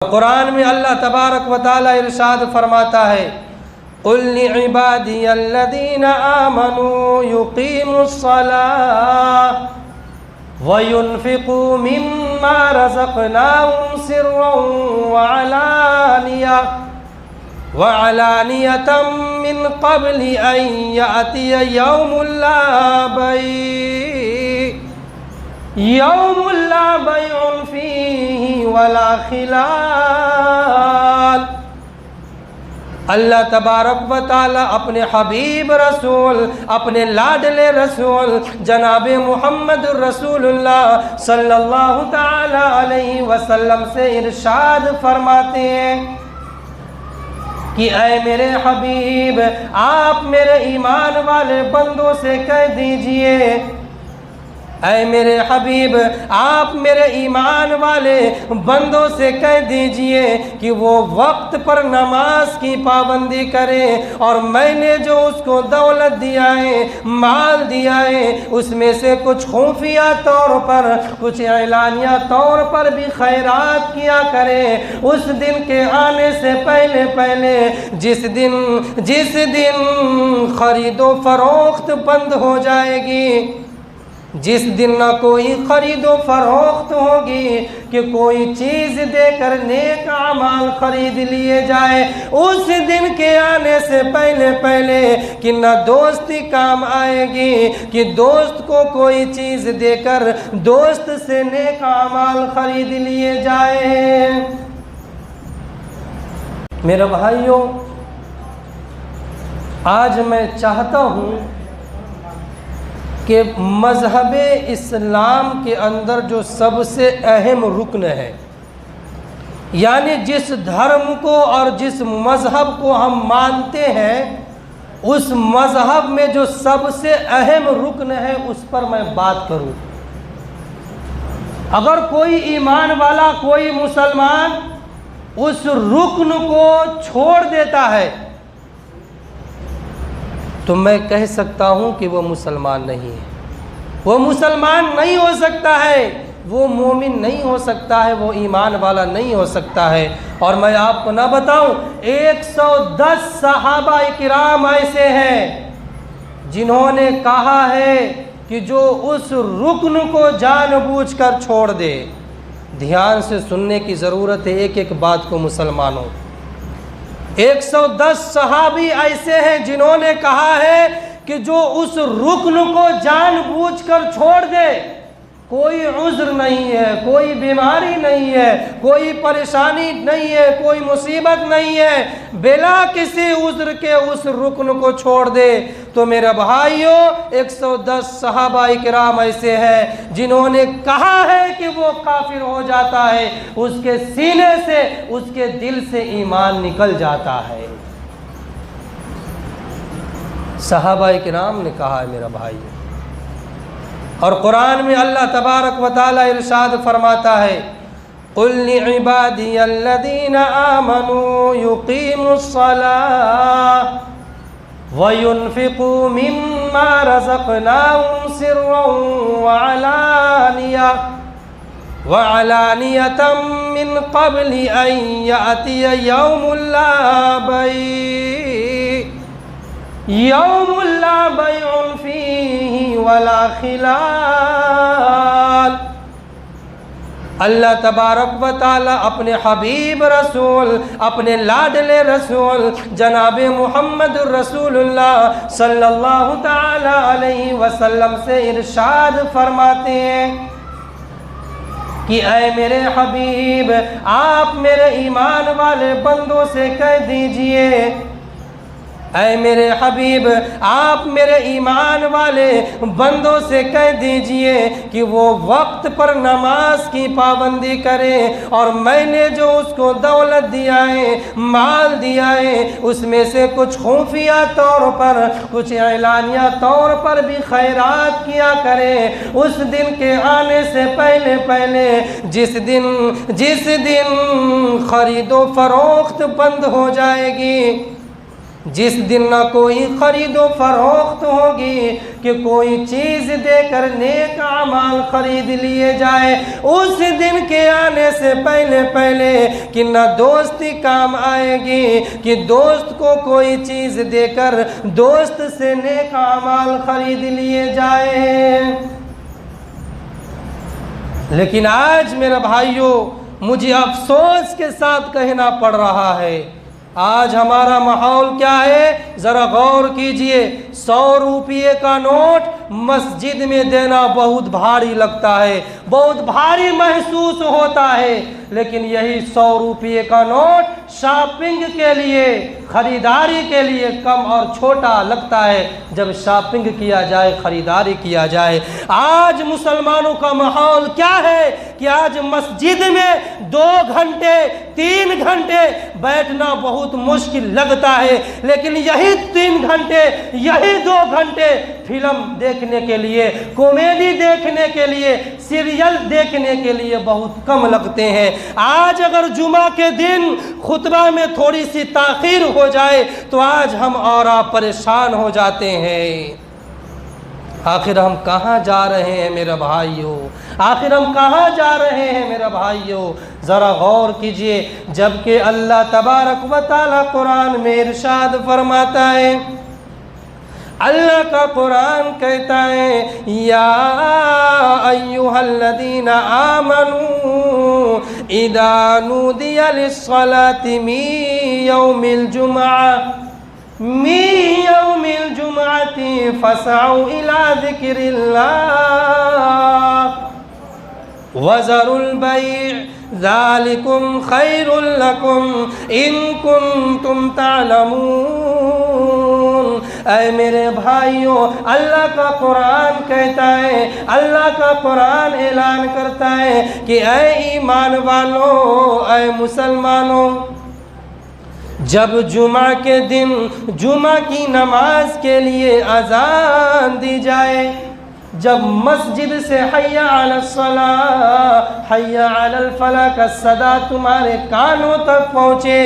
कुरान में अल्लाह तबारक व तआला इरशाद फरमाता है, कुल लिइबादियल्लज़ीना आमनू युक़ीमुस्सलाह व युनफ़िक़ू मिम्मा रज़क़नाहुम सिर्रन व अलानियतम मिन क़ब्लि अन यातिय यौमुल ला बैउन फ़ीहि वला ख़िलाल। अल्लाह तबारक व तआला अपने हबीब रसूल, अपने लाडले रसूल जनाब मुहम्मद रसूलुल्लाह सल्लल्लाहु ताला अलैहि वसल्लम से इरशाद फरमाते हैं कि ऐ मेरे हबीब, आप मेरे ईमान वाले बंदों से कह दीजिए, ऐ मेरे हबीब आप मेरे ईमान वाले बंदों से कह दीजिए कि वो वक्त पर नमाज की पाबंदी करें, और मैंने जो उसको दौलत दिया है, माल दिया है, उसमें से कुछ खुफिया तौर पर, कुछ ऐलानिया तौर पर भी खैरात किया करें। उस दिन के आने से पहले पहले जिस दिन खरीदो फरोख्त बंद हो जाएगी, जिस दिन न कोई खरीदो फरोख्त होगी कि कोई चीज़ देकर नेक अमाल खरीद लिए जाए, उस दिन के आने से पहले पहले कि न दोस्ती काम आएगी कि दोस्त को कोई चीज़ देकर दोस्त से नेक अमाल खरीद लिए जाए। मेरे भाइयों, आज मैं चाहता हूँ कि मज़हब इस्लाम के अंदर जो सबसे अहम रुकन है, यानी जिस धर्म को और जिस मज़हब को हम मानते हैं, उस मज़हब में जो सबसे अहम रुकन है उस पर मैं बात करूं। अगर कोई ईमान वाला, कोई मुसलमान उस रुकन को छोड़ देता है तो मैं कह सकता हूँ कि वो मुसलमान नहीं है, वो मुसलमान नहीं हो सकता है, वो मोमिन नहीं हो सकता है, वो ईमान वाला नहीं हो सकता है। और मैं आपको ना बताऊं, 110 सहाबा इकराम ऐसे हैं जिन्होंने कहा है कि जो उस रुकन को जानबूझकर छोड़ दे। ध्यान से सुनने की ज़रूरत है एक एक बात को मुसलमानों। 110 सहाबी ऐसे हैं जिन्होंने कहा है कि जो उस रुकन को जानबूझकर छोड़ दे, कोई उज़्र नहीं है, कोई बीमारी नहीं है, कोई परेशानी नहीं है, कोई मुसीबत नहीं है, बिला किसी उज़्र के उस रुकन को छोड़ दे, तो मेरे भाइयों 110 सहाबा इकराम ऐसे हैं जिन्होंने कहा है कि वो काफिर हो जाता है, उसके सीने से, उसके दिल से ईमान निकल जाता है। सहाबा इकराम ने कहा है मेरा भाई। और कुरान में अल्लाह तबारक व तआला इरशाद फरमाता है, कुल लिइबादियल्लज़ीना आमनू युक़ीमुस्सलाह व युनफ़िक़ू मिम्मा रज़क़नाहुम सिर्रन व अलानियतम मिन क़ब्लि अन यातिय यौमुल ला बैउन फ़ीहि वला ख़िलाल। अल्लाह तबारक व तआला अपने हबीब रसूल, अपने लाडले रसूल जनाब मुहम्मद रसूलुल्लाह सल्लल्लाहु ताला अलैहि वसल्लम से इरशाद फरमाते हैं कि ऐ मेरे हबीब आप मेरे ईमान वाले बंदों से कह दीजिए, ऐ मेरे हबीब आप मेरे ईमान वाले बंदों से कह दीजिए कि वो वक्त पर नमाज की पाबंदी करें, और मैंने जो उसको दौलत दिया है, माल दिया है, उसमें से कुछ खुफिया तौर पर, कुछ ऐलानिया तौर पर भी खैरात किया करें। उस दिन के आने से पहले पहले जिस दिन खरीदो फरोख्त बंद हो जाएगी, जिस दिन ना कोई खरीदो फरोख्त होगी कि कोई चीज़ देकर नेक अमाल खरीद लिए जाए, उस दिन के आने से पहले पहले कि ना दोस्ती काम आएगी कि दोस्त को कोई चीज़ देकर दोस्त से नेक अमाल खरीद लिए जाए। लेकिन आज मेरे भाइयों, मुझे अफसोस के साथ कहना पड़ रहा है, आज हमारा माहौल क्या है, ज़रा गौर कीजिए। 100 रुपये का नोट मस्जिद में देना बहुत भारी लगता है, बहुत भारी महसूस होता है, लेकिन यही 100 रुपये का नोट शॉपिंग के लिए, ख़रीदारी के लिए कम और छोटा लगता है जब शॉपिंग किया जाए, ख़रीदारी किया जाए। आज मुसलमानों का माहौल क्या है कि आज मस्जिद में 2 घंटे 3 घंटे बैठना बहुत मुश्किल लगता है, लेकिन यही 3 घंटे, यही 2 घंटे फिल्म देखने के लिए, कॉमेडी देखने के लिए, सीरियल देखने के लिए बहुत कम लगते हैं। आज अगर जुमा के दिन खुतबा में थोड़ी सी ताख़ीर हो जाए तो आज हम और आप परेशान हो जाते हैं। आखिर हम कहाँ जा रहे हैं मेरे भाइयों, आखिर हम कहाँ जा रहे हैं मेरे भाइयों, ज़रा गौर कीजिए। जबकि अल्लाह तबारक व तआला कुरान में इरशाद फरमाता है, अल्लाह का कुरान कहता है, या अय्युहल्लज़ीना आमनू इदा नूदिया लिस्सलाति मिन यौमिल जुमअति फसअू इला ज़िक्रिल्लाह वज़रुल बैअ ज़ालिकुम खैरुल लकुम इन कुंतुम तालमून। ऐ मेरे भाइयों, अल्लाह का कुरान कहता है, अल्लाह का कुरान ऐलान करता है कि ऐ ईमान वालों, ऐ मुसलमानों, जब जुमा के दिन जुमा की नमाज के लिए अजान दी जाए, जब मस्जिद से हय्या अलल सलाह हय्या अलल फलाह का सदा तुम्हारे कानों तक पहुँचे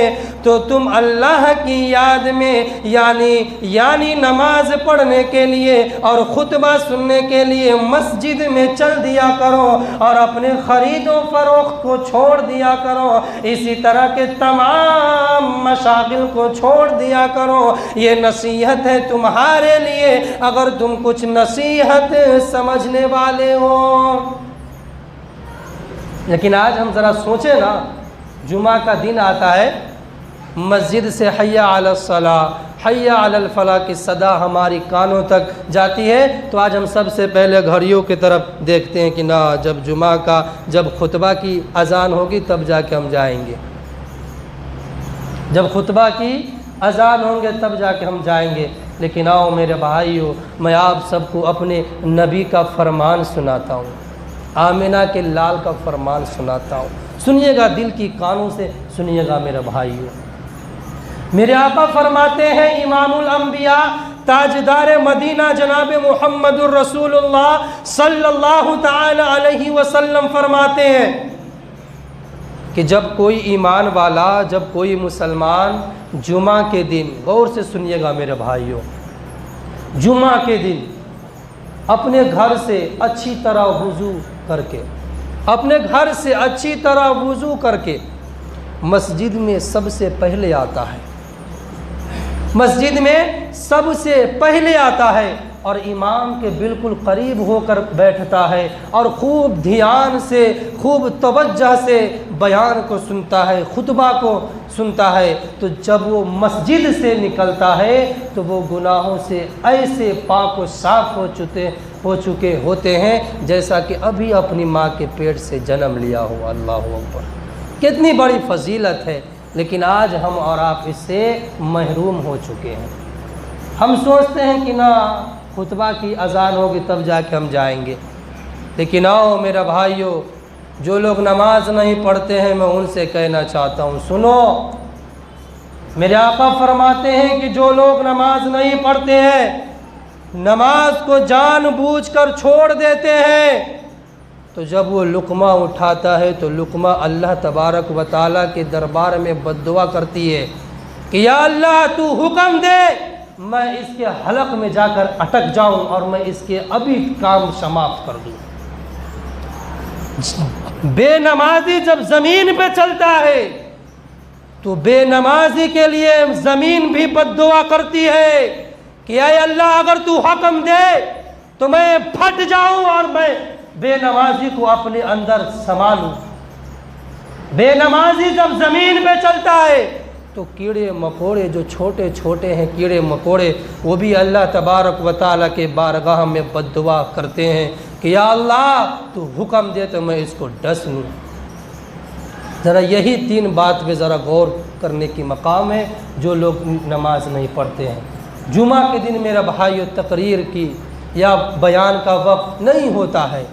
तो तुम अल्लाह की याद में यानी नमाज पढ़ने के लिए और खुतबा सुनने के लिए मस्जिद में चल दिया करो और अपने ख़रीदो फरोख्त को छोड़ दिया करो, इसी तरह के तमाम मशागिल को छोड़ दिया करो। ये नसीहत है तुम्हारे लिए, अगर तुम कुछ नसीहत समझने वाले हो। लेकिन आज हम ज़रा सोचें ना, जुमा का दिन आता है, मस्जिद से हय्या अलस सलाह हय्या अलल फलाह की सदा हमारी कानों तक जाती है, तो आज हम सबसे पहले घड़ियों की तरफ देखते हैं कि ना, जब खुतबा की अजान होगी तब जाके हम जाएंगे, जब खुतबा की अजान होंगे तब जाके हम जाएंगे। लेकिन आओ मेरे भाइयों, मैं आप सबको अपने नबी का फरमान सुनाता हूँ, आमिना के लाल का फरमान सुनाता हूँ। सुनिएगा, दिल की कानों से सुनिएगा मेरे भाइयों। मेरे आका फरमाते हैं, इमामुल अंबिया ताजदार मदीना जनाब मुहम्मदुर रसूलुल्लाह सल्लल्लाहु ताला अलैहि वसल्लम फरमाते हैं कि जब कोई ईमान वाला, जब कोई मुसलमान जुमा के दिन, गौर से सुनिएगा मेरे भाइयों, जुमा के दिन अपने घर से अच्छी तरह वुज़ू करके, अपने घर से अच्छी तरह वुज़ू करके मस्जिद में सबसे पहले आता है, मस्जिद में सबसे पहले आता है और इमाम के बिल्कुल करीब होकर बैठता है और खूब ध्यान से, खूब तवज्जो से बयान को सुनता है, खुतबा को सुनता है। तो जब वो मस्जिद से निकलता है तो वो गुनाहों से ऐसे पाक व साफ़ हो चुके होते हैं जैसा कि अभी अपनी माँ के पेट से जन्म लिया हो। अल्लाहु अकबर, कितनी बड़ी फजीलत है। लेकिन आज हम और आप इससे महरूम हो चुके हैं। हम सोचते हैं कि ना, खुतबा की अजान होगी तब जाके हम जाएंगे। लेकिन आओ मेरा भाइयों, जो लोग नमाज नहीं पढ़ते हैं, मैं उनसे कहना चाहता हूँ, सुनो, मेरे आका फरमाते हैं कि जो लोग नमाज नहीं पढ़ते हैं, नमाज को जानबूझकर छोड़ देते हैं, तो जब वो लुक़मा उठाता है तो लुक़मा अल्लाह तबारक व तआला के दरबार में बद्दुआ करती है कि या अल्लाह तू हुक्म दे, मैं इसके हलक में जाकर अटक जाऊं और मैं इसके अभी काम समाप्त कर दूं। बेनमाजी जब ज़मीन पे चलता है तो बेनमाजी के लिए ज़मीन भी बद्दुआ करती है कि ऐ अल्लाह अगर तू हुक्म दे तो मैं फट जाऊं और मैं बेनमाजी को अपने अंदर संभालूं। बेनमाजी जब ज़मीन पे चलता है तो कीड़े मकोड़े जो छोटे छोटे हैं कीड़े मकोड़े वो भी अल्लाह तबारक व तआला के बारगाह में बद्दुआ करते हैं कि या अल्लाह तू हुक्म दे तो मैं इसको डस लूँ। ज़रा यही 3 बात पे ज़रा गौर करने की मकाम है जो लोग नमाज नहीं पढ़ते हैं। जुमा के दिन मेरा भाइयों तकरीर की या बयान का वक्त नहीं होता है,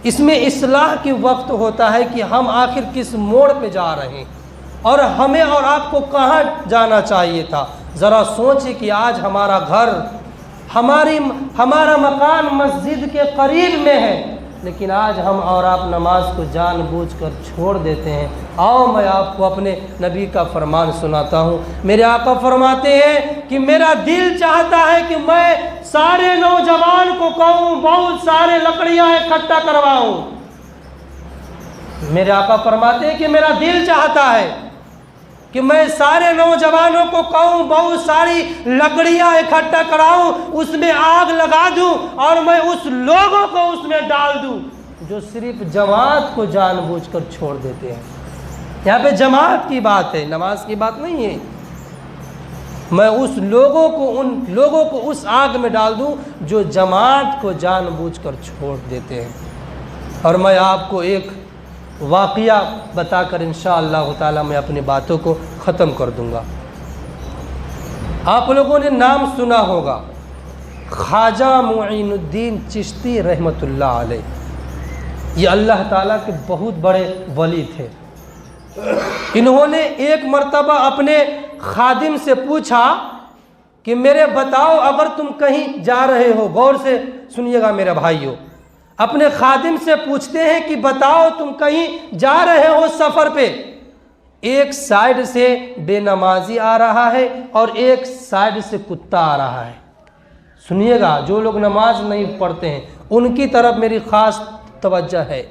इसमें इस्लाह की वक्त होता है कि हम आखिर किस मोड़ पे जा रहे हैं और हमें और आपको कहाँ जाना चाहिए था। ज़रा सोचिए कि आज हमारा घर हमारा मकान मस्जिद के करीब में है, लेकिन आज हम और आप नमाज को जानबूझकर छोड़ देते हैं। आओ मैं आपको अपने नबी का फरमान सुनाता हूँ। मेरे आका फरमाते हैं कि मेरा दिल चाहता है कि मैं सारे नौजवान को कहूँ बहुत सारे लकड़ियाँ इकट्ठा करवाऊँ। मेरे आका फरमाते हैं कि मेरा दिल चाहता है कि मैं सारे नौजवानों को कहूँ बहुत सारी लकड़ियाँ इकट्ठा कराऊँ, उसमें आग लगा दूँ और मैं उस लोगों को उसमें डाल दूँ जो सिर्फ जमात को जानबूझकर छोड़ देते हैं। यहाँ पे जमात की बात है, नमाज की बात नहीं है। मैं उस लोगों को उन लोगों को उस आग में डाल दूँ जो जमात को जानबूझकर छोड़ देते हैं। और मैं आपको एक वाक़या बताकर इंशाअल्लाह ताला मैं अपनी बातों को ख़त्म कर दूंगा। आप लोगों ने नाम सुना होगा ख्वाजा मुईनुद्दीन चिश्ती रहमतुल्लाह अलैह। ये अल्लाह ताला के बहुत बड़े वली थे। इन्होंने एक मर्तबा अपने खादिम से पूछा कि मेरे बताओ अगर तुम कहीं जा रहे हो, गौर से सुनिएगा मेरे भाइयों, अपने खादिम से पूछते हैं कि बताओ तुम कहीं जा रहे हो सफ़र पे, एक साइड से बेनमाजी आ रहा है और एक साइड से कुत्ता आ रहा है। सुनिएगा, जो लोग नमाज नहीं पढ़ते हैं उनकी तरफ मेरी ख़ास तवज्जो है।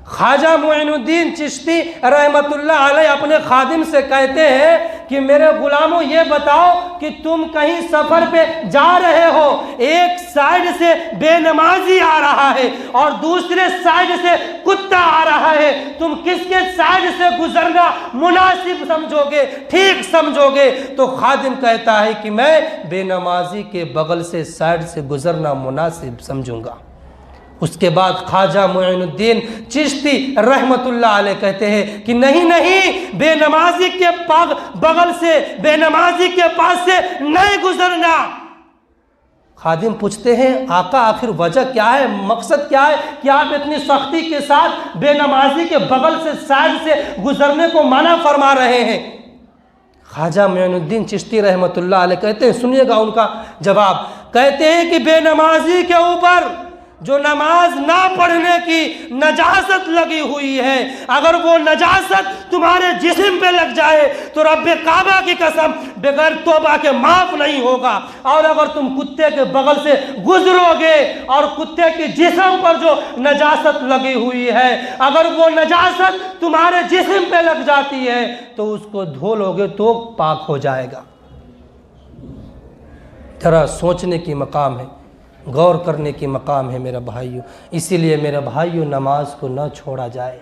ख्वाजा मुईनुद्दीन चिश्ती रहमतुल्लाह अलैह अपने खादिम से कहते हैं कि मेरे गुलामों ये बताओ कि तुम कहीं सफ़र पे जा रहे हो, एक साइड से बेनमाजी आ रहा है और दूसरे साइड से कुत्ता आ रहा है, तुम किसके साइड से गुजरना मुनासिब समझोगे, ठीक समझोगे? तो खादिम कहता है कि मैं बेनमाजी के बगल से साइड से गुजरना मुनासिब समझूंगा। उसके बाद ख्वाजा मुईनुद्दीन चिश्ती रहमतुल्लाह अलैह कहते हैं कि नहीं नहीं, बेनमाजी के बगल से, बेनमाजी के पास से नहीं गुजरना। खादिम पूछते हैं आका आखिर वजह क्या है, मकसद क्या है कि आप इतनी सख्ती के साथ बेनमाजी के बगल से साइड से गुजरने को मना फरमा रहे हैं? ख्वाजा मुईनुद्दीन चिश्ती रहमतुल्लाह अलैह कहते हैं, सुनिएगा उनका जवाब। कहते हैं कि बेनमाजी के ऊपर जो नमाज ना पढ़ने की नजासत लगी हुई है, अगर वो नजासत तुम्हारे जिस्म पे लग जाए तो रब्बे काबा की कसम बगैर तौबा के माफ़ नहीं होगा। और अगर तुम कुत्ते के बगल से गुजरोगे और कुत्ते के जिस्म पर जो नजासत लगी हुई है, अगर वो नजासत तुम्हारे जिस्म पे लग जाती है तो उसको धो लोगे तो पाक हो जाएगा। जरा सोचने की मकाम है, गौर करने की मकाम है मेरे भाइयों। इसीलिए मेरे भाइयों, नमाज को न छोड़ा जाए।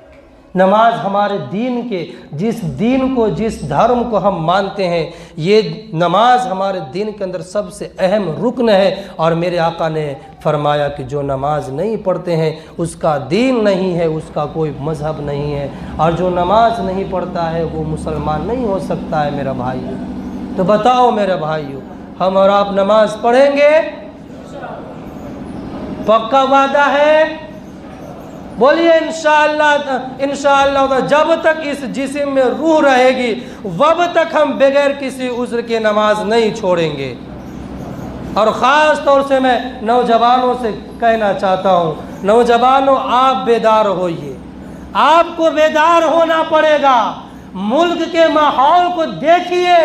नमाज हमारे दीन के, जिस दीन को, जिस धर्म को हम मानते हैं, ये नमाज हमारे दीन के अंदर सबसे अहम रुकन है। और मेरे आका ने फरमाया कि जो नमाज नहीं पढ़ते हैं उसका दीन नहीं है, उसका कोई मज़हब नहीं है, और जो नमाज नहीं पढ़ता है वो मुसलमान नहीं हो सकता है मेरा भाइयों। तो बताओ मेरे भाइयों, हम और आप नमाज पढ़ेंगे? पक्का वादा है? बोलिए इंशाअल्लाह। इंशाअल्लाह जब तक इस जिस्म में रूह रहेगी वब तक हम बगैर किसी उज़्र के नमाज नहीं छोड़ेंगे। और ख़ास तौर से मैं नौजवानों से कहना चाहता हूँ, नौजवानों आप बेदार होइए, आपको बेदार होना पड़ेगा। मुल्क के माहौल को देखिए,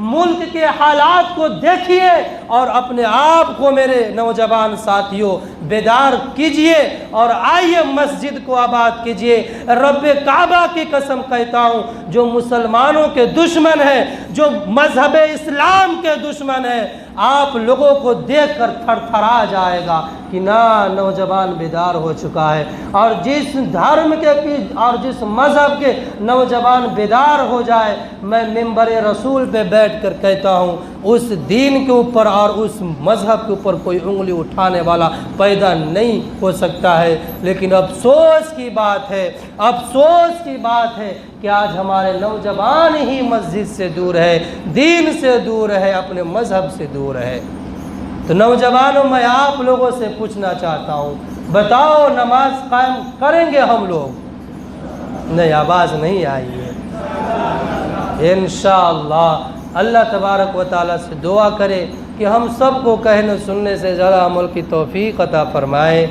मुल्क के हालात को देखिए और अपने आप को मेरे नौजवान साथियों बेदार कीजिए और आइए मस्जिद को आबाद कीजिए। रब्बे काबा की कसम कहता हूँ, जो मुसलमानों के दुश्मन है, जो मजहब इस्लाम के दुश्मन है, आप लोगों को देखकर थरथरा जाएगा कि ना नौजवान बेदार हो चुका है। और जिस धर्म के और जिस मज़हब के नौजवान बेदार हो जाए, मैं मिंबर रसूल पे बैठकर कहता हूँ उस दीन के ऊपर और उस मज़हब के ऊपर कोई उंगली उठाने वाला पैदा नहीं हो सकता है। लेकिन अफसोस की बात है, अफसोस की बात है कि आज हमारे नौजवान ही मस्जिद से दूर है, दीन से दूर है, अपने मज़हब से दूर है। तो नौजवानों, मैं आप लोगों से पूछना चाहता हूँ, बताओ नमाज कायम करेंगे हम लोग? नहीं, आवाज़ नहीं आई है। इंशाअल्लाह अल्लाह तबारक व तआला से दुआ करे कि हम सबको कहने सुनने से ज़्यादा अमल की तौफीक अता फरमाए।